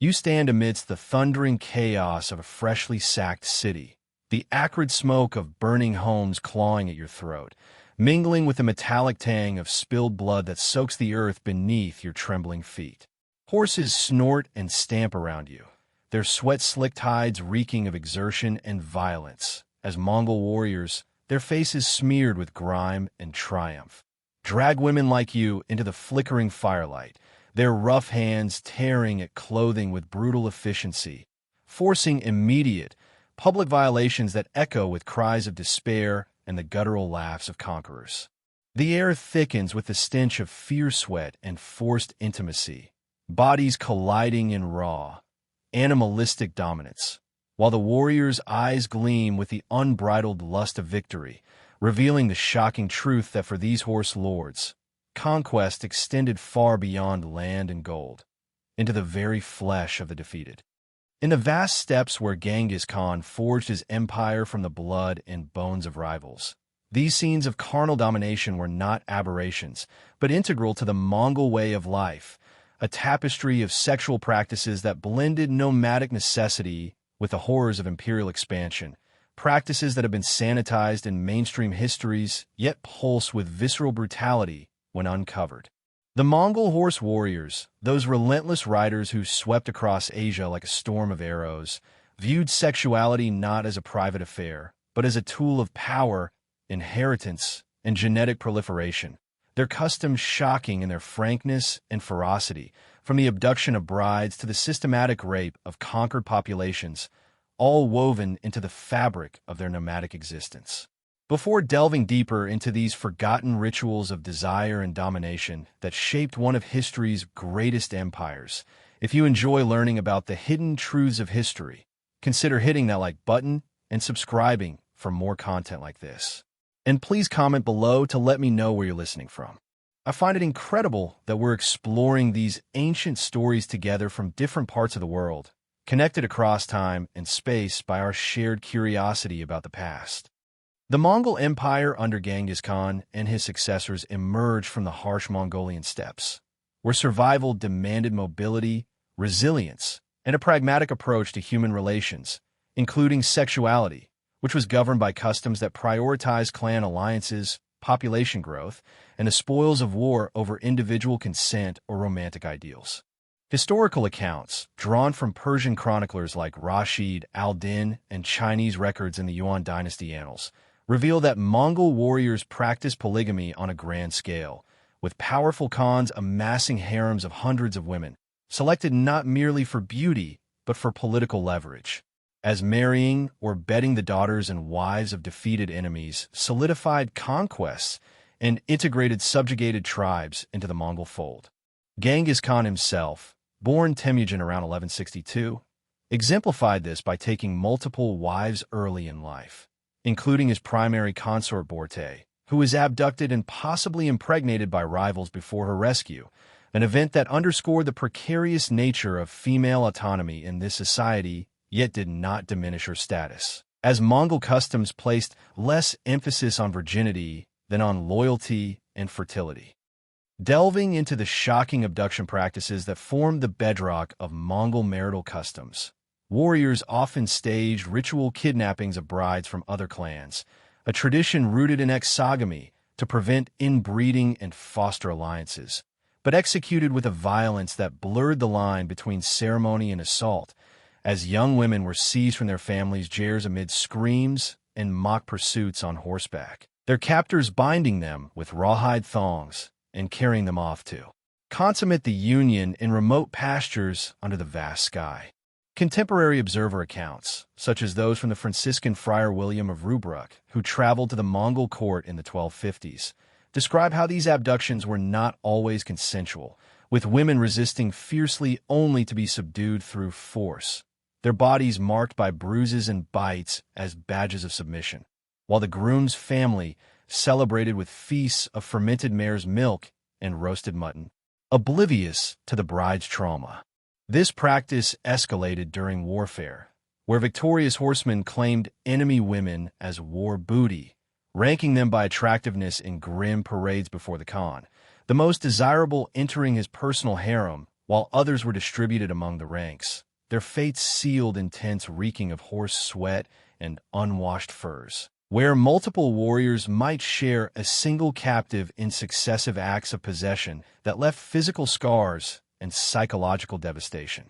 You stand amidst the thundering chaos of a freshly sacked city, the acrid smoke of burning homes clawing at your throat, mingling with the metallic tang of spilled blood that soaks the earth beneath your trembling feet. Horses snort and stamp around you, their sweat-slicked hides reeking of exertion and violence, as Mongol warriors, their faces smeared with grime and triumph, drag women like you into the flickering firelight, their rough hands tearing at clothing with brutal efficiency, forcing immediate, public violations that echo with cries of despair and the guttural laughs of conquerors. The air thickens with the stench of fierce sweat and forced intimacy, bodies colliding in raw, animalistic dominance, while the warrior's eyes gleam with the unbridled lust of victory, revealing the shocking truth that for these horse lords, conquest extended far beyond land and gold, into the very flesh of the defeated. In the vast steppes where Genghis Khan forged his empire from the blood and bones of rivals, these scenes of carnal domination were not aberrations, but integral to the Mongol way of life, a tapestry of sexual practices that blended nomadic necessity with the horrors of imperial expansion, practices that have been sanitized in mainstream histories, yet pulse with visceral brutality when uncovered. The Mongol horse warriors, those relentless riders who swept across Asia like a storm of arrows, viewed sexuality not as a private affair, but as a tool of power, inheritance, and genetic proliferation. Their customs shocking in their frankness and ferocity, from the abduction of brides to the systematic rape of conquered populations, all woven into the fabric of their nomadic existence. Before delving deeper into these forgotten rituals of desire and domination that shaped one of history's greatest empires, if you enjoy learning about the hidden truths of history, consider hitting that like button and subscribing for more content like this. And please comment below to let me know where you're listening from. I find it incredible that we're exploring these ancient stories together from different parts of the world, connected across time and space by our shared curiosity about the past. The Mongol Empire under Genghis Khan and his successors emerged from the harsh Mongolian steppes, where survival demanded mobility, resilience, and a pragmatic approach to human relations, including sexuality, which was governed by customs that prioritized clan alliances, population growth, and the spoils of war over individual consent or romantic ideals. Historical accounts, drawn from Persian chroniclers like Rashid al-Din and Chinese records in the Yuan dynasty annals, reveal that Mongol warriors practiced polygamy on a grand scale, with powerful khans amassing harems of hundreds of women, selected not merely for beauty, but for political leverage, as marrying or bedding the daughters and wives of defeated enemies solidified conquests and integrated subjugated tribes into the Mongol fold. Genghis Khan himself, born Temujin around 1162, exemplified this by taking multiple wives early in life, including his primary consort Borte, who was abducted and possibly impregnated by rivals before her rescue, an event that underscored the precarious nature of female autonomy in this society, yet did not diminish her status, as Mongol customs placed less emphasis on virginity than on loyalty and fertility. Delving into the shocking abduction practices that formed the bedrock of Mongol marital customs, warriors often staged ritual kidnappings of brides from other clans, a tradition rooted in exogamy to prevent inbreeding and foster alliances, but executed with a violence that blurred the line between ceremony and assault, as young women were seized from their families' jairs amid screams and mock pursuits on horseback, their captors binding them with rawhide thongs and carrying them off to consummate the union in remote pastures under the vast sky. Contemporary observer accounts, such as those from the Franciscan friar William of Rubruck, who traveled to the Mongol court in the 1250s, describe how these abductions were not always consensual, with women resisting fiercely only to be subdued through force, their bodies marked by bruises and bites as badges of submission, while the groom's family celebrated with feasts of fermented mare's milk and roasted mutton, oblivious to the bride's trauma. This practice escalated during warfare, where victorious horsemen claimed enemy women as war booty, ranking them by attractiveness in grim parades before the Khan, the most desirable entering his personal harem, while others were distributed among the ranks, their fates sealed in tents reeking of horse sweat and unwashed furs, where multiple warriors might share a single captive in successive acts of possession that left physical scars and psychological devastation.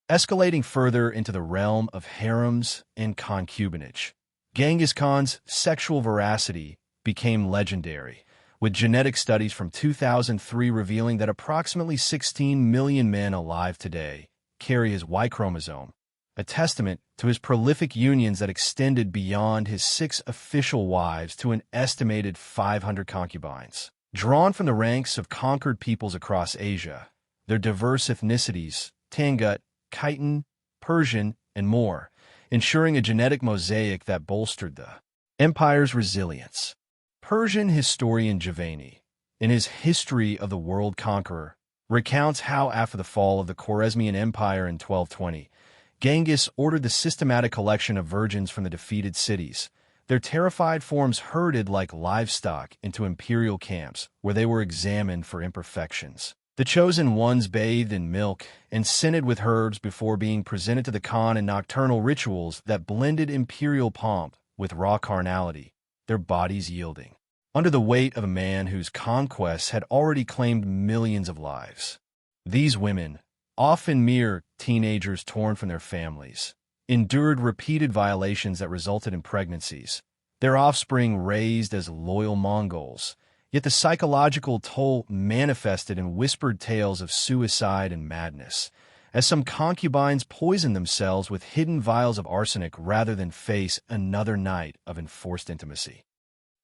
Escalating further into the realm of harems and concubinage, Genghis Khan's sexual veracity became legendary, with genetic studies from 2003 revealing that approximately 16 million men alive today carry his Y chromosome, a testament to his prolific unions that extended beyond his 6 official wives to an estimated 500 concubines. Drawn from the ranks of conquered peoples across Asia, their diverse ethnicities, Tangut, Khitan, Persian, and more, ensuring a genetic mosaic that bolstered the empire's resilience. Persian historian Javani, in his History of the World Conqueror, recounts how after the fall of the Khwarezmian Empire in 1220, Genghis ordered the systematic collection of virgins from the defeated cities, their terrified forms herded like livestock into imperial camps where they were examined for imperfections. The chosen ones bathed in milk and scented with herbs before being presented to the Khan in nocturnal rituals that blended imperial pomp with raw carnality, their bodies yielding under the weight of a man whose conquests had already claimed millions of lives. These women, often mere teenagers torn from their families, endured repeated violations that resulted in pregnancies, their offspring raised as loyal Mongols. Yet the psychological toll manifested in whispered tales of suicide and madness, as some concubines poisoned themselves with hidden vials of arsenic rather than face another night of enforced intimacy.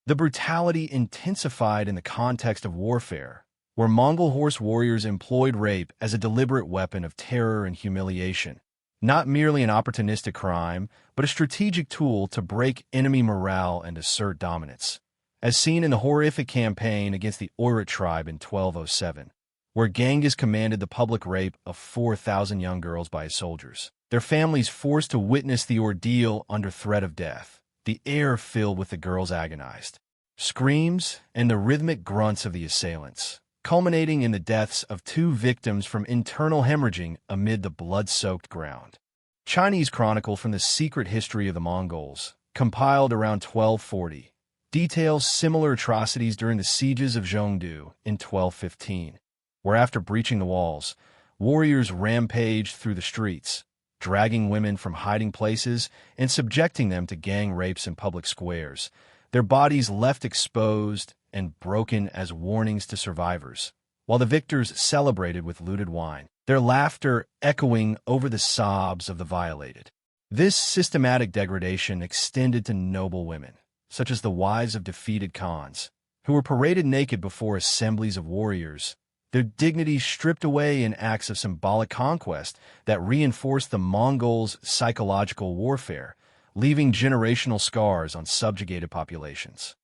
The brutality intensified in the context of warfare, where Mongol horse warriors employed rape as a deliberate weapon of terror and humiliation, not merely an opportunistic crime, but a strategic tool to break enemy morale and assert dominance, as seen in the horrific campaign against the Oirat tribe in 1207, where Genghis commanded the public rape of 4,000 young girls by his soldiers, their families forced to witness the ordeal under threat of death, the air filled with the girls' agonized screams and the rhythmic grunts of the assailants, culminating in the deaths of 2 victims from internal hemorrhaging amid the blood-soaked ground. Chinese Chronicle from the Secret History of the Mongols, compiled around 1240, details similar atrocities during the sieges of Zhongdu in 1215, where after breaching the walls, warriors rampaged through the streets, dragging women from hiding places and subjecting them to gang rapes in public squares, their bodies left exposed and broken as warnings to survivors, while the victors celebrated with looted wine, their laughter echoing over the sobs of the violated. This systematic degradation extended to noble women, such as the wives of defeated Khans, who were paraded naked before assemblies of warriors, their dignity stripped away in acts of symbolic conquest that reinforced the Mongols' psychological warfare, leaving generational scars on subjugated populations.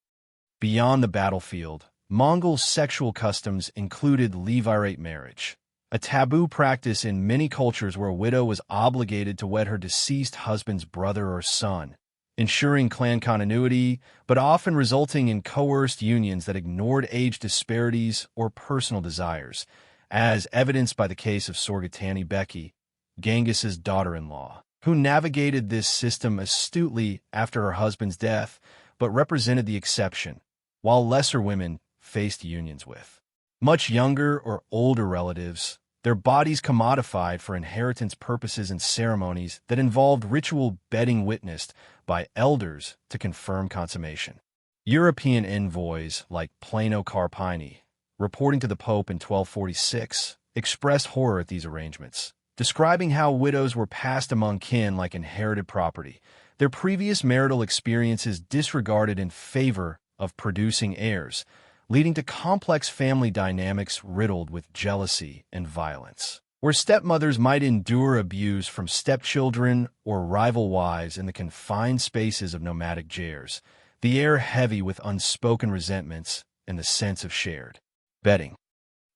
Beyond the battlefield, Mongol sexual customs included Levirate marriage, a taboo practice in many cultures where a widow was obligated to wed her deceased husband's brother or son, ensuring clan continuity, but often resulting in coerced unions that ignored age disparities or personal desires, as evidenced by the case of Sorgatani Beki, Genghis's daughter-in-law, who navigated this system astutely after her husband's death, but represented the exception, while lesser women faced unions with much younger or older relatives, their bodies commodified for inheritance purposes and ceremonies that involved ritual bedding witnessed by elders to confirm consummation. European envoys like Plano Carpini, reporting to the Pope in 1246, expressed horror at these arrangements, describing how widows were passed among kin like inherited property, their previous marital experiences disregarded in favor of producing heirs, leading to complex family dynamics riddled with jealousy and violence, where stepmothers might endure abuse from stepchildren or rival wives in the confined spaces of nomadic jairs, the air heavy with unspoken resentments and the sense of shared bedding.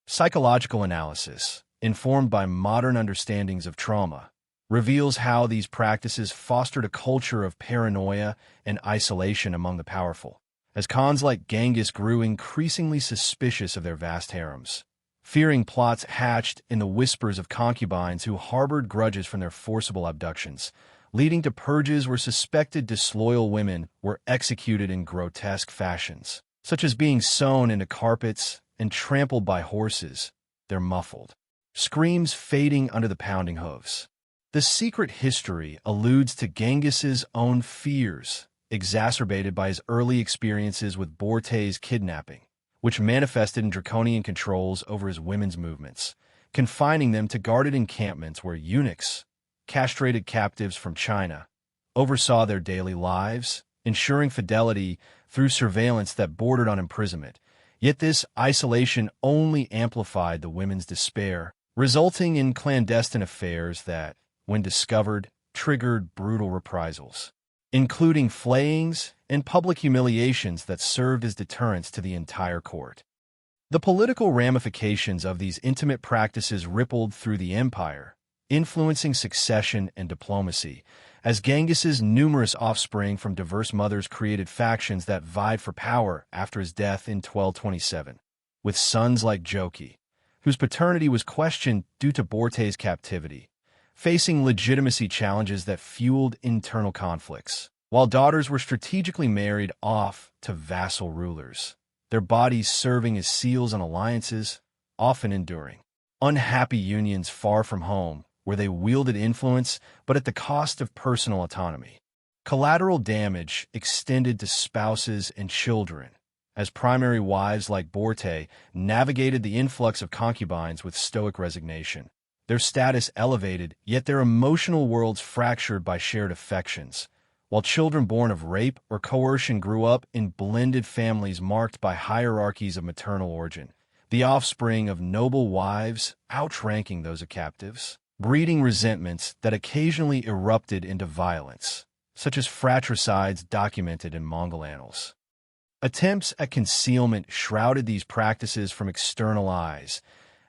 Psychological analysis, informed by modern understandings of trauma, reveals how these practices fostered a culture of paranoia and isolation among the powerful, as Khans like Genghis grew increasingly suspicious of their vast harems, fearing plots hatched in the whispers of concubines who harbored grudges from their forcible abductions, leading to purges where suspected disloyal women were executed in grotesque fashions, such as being sewn into carpets and trampled by horses, their muffled screams fading under the pounding hooves. The secret history alludes to Genghis's own fears, exacerbated by his early experiences with Borte's kidnapping, which manifested in draconian controls over his women's movements, confining them to guarded encampments where eunuchs, castrated captives from China, oversaw their daily lives, ensuring fidelity through surveillance that bordered on imprisonment. Yet this isolation only amplified the women's despair, resulting in clandestine affairs that, when discovered, triggered brutal reprisals, including flayings and public humiliations that served as deterrents to the entire court. The political ramifications of these intimate practices rippled through the empire, influencing succession and diplomacy, as Genghis's numerous offspring from diverse mothers created factions that vied for power after his death in 1227, with sons like Joki, whose paternity was questioned due to Borte's captivity, facing legitimacy challenges that fueled internal conflicts, while daughters were strategically married off to vassal rulers, their bodies serving as seals on alliances, often enduring. Unhappy unions far from home, where they wielded influence but at the cost of personal autonomy. Collateral damage extended to spouses and children, as primary wives like Borte navigated the influx of concubines with stoic resignation, their status elevated, yet their emotional worlds fractured by shared affections, while children born of rape or coercion grew up in blended families marked by hierarchies of maternal origin, the offspring of noble wives outranking those of captives, breeding resentments that occasionally erupted into violence, such as fratricides documented in Mongol annals. Attempts at concealment shrouded these practices from external eyes,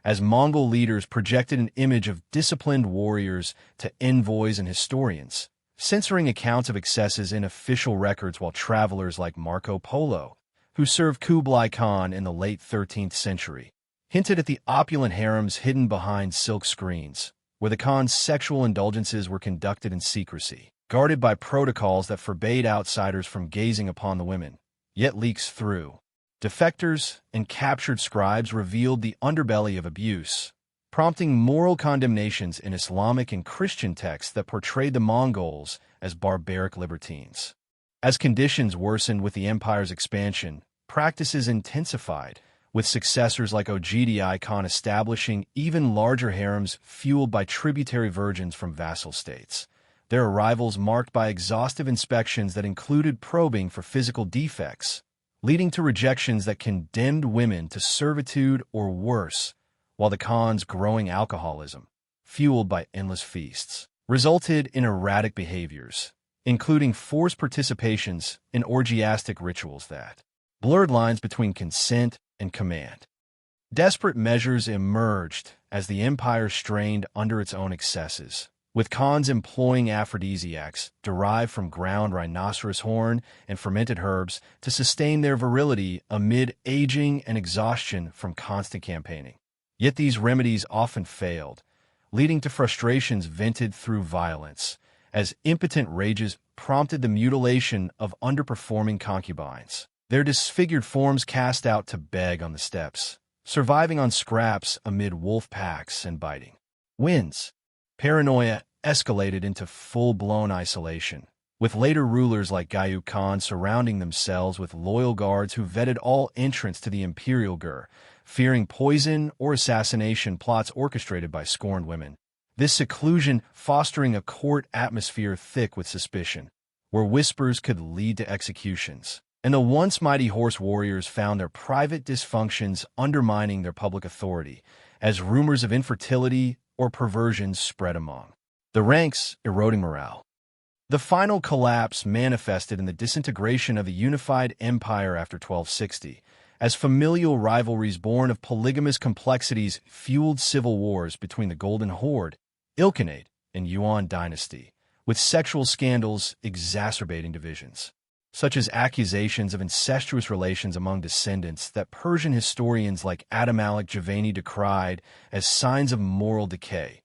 as Mongol leaders projected an image of disciplined warriors to envoys and historians, censoring accounts of excesses in official records, while travelers like Marco Polo, who served Kublai Khan in the late 13th century, hinted at the opulent harems hidden behind silk screens, where the Khan's sexual indulgences were conducted in secrecy, guarded by protocols that forbade outsiders from gazing upon the women. Yet leaks through defectors and captured scribes revealed the underbelly of abuse, prompting moral condemnations in Islamic and Christian texts that portrayed the Mongols as barbaric libertines. As conditions worsened with the empire's expansion, practices intensified, with successors like Ogidi Khan establishing even larger harems fueled by tributary virgins from vassal states, their arrivals marked by exhaustive inspections that included probing for physical defects, leading to rejections that condemned women to servitude or worse, while the Khan's growing alcoholism, fueled by endless feasts, resulted in erratic behaviors, including forced participations in orgiastic rituals that blurred lines between consent and command. Desperate measures emerged as the empire strained under its own excesses, with Khans employing aphrodisiacs derived from ground rhinoceros horn and fermented herbs to sustain their virility amid aging and exhaustion from constant campaigning. Yet these remedies often failed, leading to frustrations vented through violence, as impotent rages prompted the mutilation of underperforming concubines, their disfigured forms cast out to beg on the steppes, surviving on scraps amid wolf packs and biting winds. Paranoia escalated into full-blown isolation, with later rulers like Gayub Khan surrounding themselves with loyal guards who vetted all entrants to the imperial gur, fearing poison or assassination plots orchestrated by scorned women. This seclusion fostering a court atmosphere thick with suspicion, where whispers could lead to executions, and the once mighty horse warriors found their private dysfunctions undermining their public authority, as rumors of infertility or perversion spread among the ranks, eroding morale. The final collapse manifested in the disintegration of the unified empire after 1260, as familial rivalries born of polygamous complexities fueled civil wars between the Golden Horde, Ilkhanate, and Yuan dynasty, with sexual scandals exacerbating divisions. such as accusations of incestuous relations among descendants that Persian historians like Adamalik Javani decried as signs of moral decay,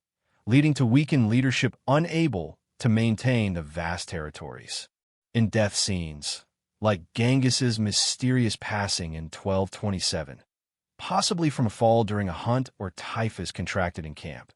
leading to weakened leadership unable to maintain the vast territories. In death scenes, like Genghis's mysterious passing in 1227, possibly from a fall during a hunt or typhus contracted in camp,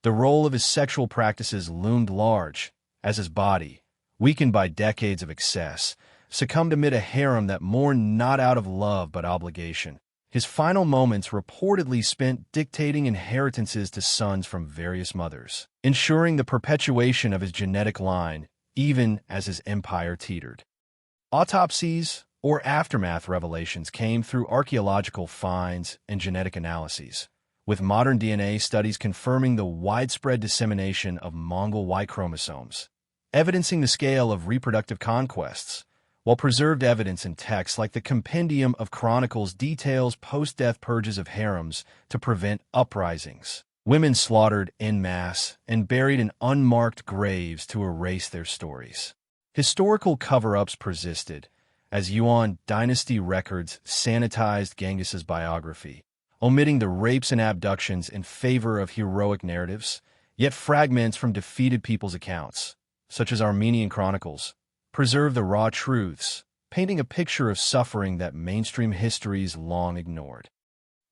the role of his sexual practices loomed large, as his body, weakened by decades of excess, succumbed amid a harem that mourned not out of love but obligation. His final moments reportedly spent dictating inheritances to sons from various mothers, ensuring the perpetuation of his genetic line even as his empire teetered. Autopsies, or aftermath revelations, came through archaeological finds and genetic analyses, with modern DNA studies confirming the widespread dissemination of Mongol Y chromosomes, evidencing the scale of reproductive conquests, while preserved evidence in texts like the Compendium of Chronicles details post-death purges of harems to prevent uprisings, women slaughtered en masse and buried in unmarked graves to erase their stories. Historical cover-ups persisted, as Yuan dynasty records sanitized Genghis's biography, omitting the rapes and abductions in favor of heroic narratives, yet fragments from defeated people's accounts, such as Armenian chronicles, preserve the raw truths, painting a picture of suffering that mainstream histories long ignored.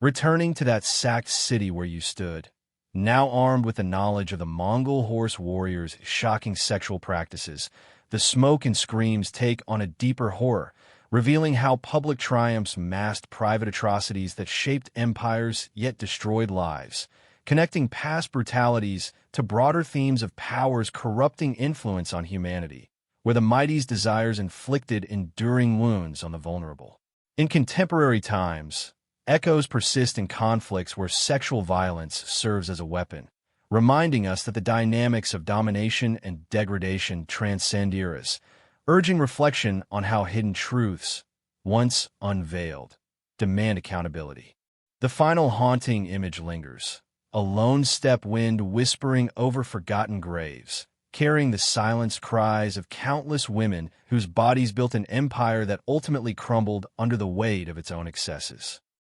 Returning to that sacked city where you stood, now armed with the knowledge of the Mongol horse warriors' shocking sexual practices, the smoke and screams take on a deeper horror, revealing how public triumphs masked private atrocities that shaped empires yet destroyed lives, connecting past brutalities to broader themes of power's corrupting influence on humanity, where the mighty's desires inflicted enduring wounds on the vulnerable. In contemporary times, echoes persist in conflicts where sexual violence serves as a weapon, reminding us that the dynamics of domination and degradation transcend eras, urging reflection on how hidden truths, once unveiled, demand accountability. The final haunting image lingers, a lone steppe wind whispering over forgotten graves, carrying the silenced cries of countless women whose bodies built an empire that ultimately crumbled under the weight of its own excesses.